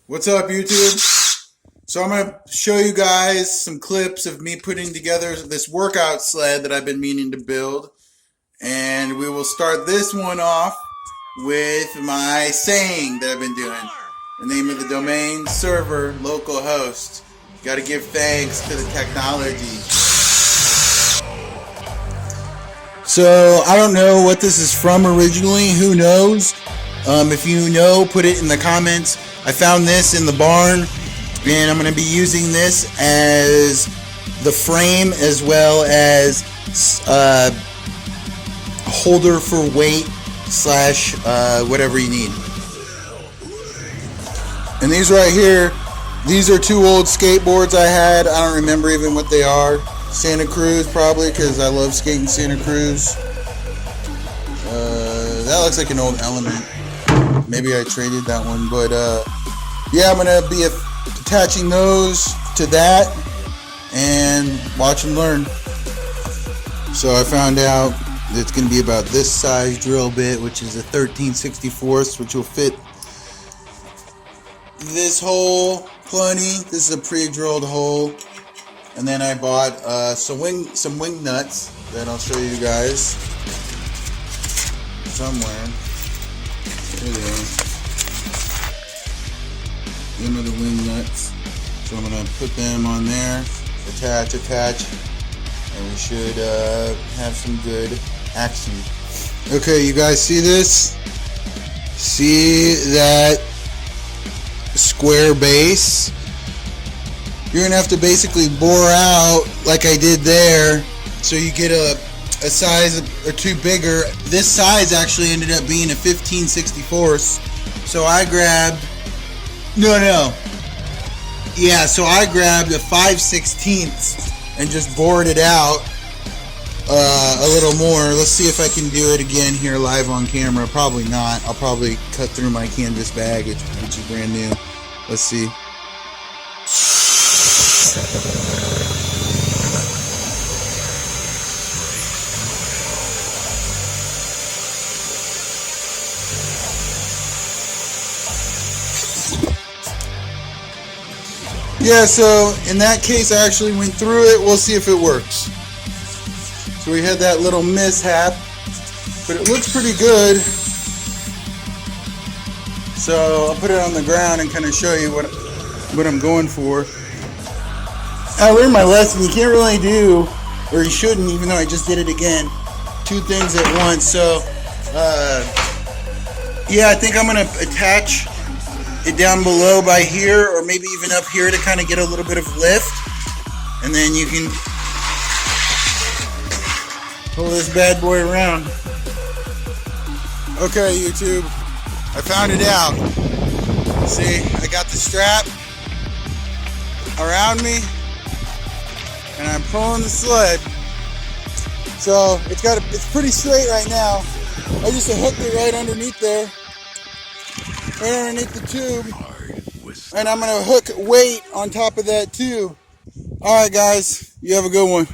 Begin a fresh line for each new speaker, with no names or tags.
What's up, YouTube? So I'm going to show you guys some clips of me putting together this workout sled that I've been meaning to build. And we will start this one off with my saying that I've been doing. The name of the domain, server, localhost. Got to give thanks to the technology. So I don't know what this is from originally. Who knows? If you know, put it in the comments. I found this in the barn, and I'm going to be using this as the frame as well as a holder for weight slash whatever you need. And these right here, these are two old skateboards I had. I don't remember even what they are. Santa Cruz probably, because I love skating Santa Cruz. That looks like an old Element. Maybe I traded that one, but yeah, I'm gonna be attaching those to that and watch and learn. So I found out that it's gonna be about this size drill bit, which is a 13/64, which will fit this hole plenty. This is a pre-drilled hole, and then I bought some wing nuts that I'll show you guys somewhere. Here they are. Them are the wing nuts. So I'm going to put them on there, attach, and we should have some good action. Okay, you guys see this? See that square base? You're going to have to basically bore out like I did there so you get a size or two bigger. This size actually ended up being a 15/64. So I grabbed, so I grabbed a 5/16 and just bored it out a little more. Let's see if I can do it again here live on camera. Probably not. I'll probably cut through my canvas bag, which is brand new. Let's see. Yeah, so in that case I actually went through it. We'll see if it works. So we had that little mishap, but it looks pretty good. So I'll put it on the ground and kind of show you what I'm going for. I learned my lesson. You can't really do, or you shouldn't, even though I just did it again, two things at once. So yeah, I think I'm going to attach it down below by here, or maybe even up here to kind of get a little bit of lift, and then you can pull this bad boy around. Okay, YouTube, I found it out. See, I got the strap around me and I'm pulling the sled. So it's pretty straight right now. I just hooked it right underneath there, right underneath the tube, and I'm going to hook weight on top of that tube. Alright guys, you have a good one.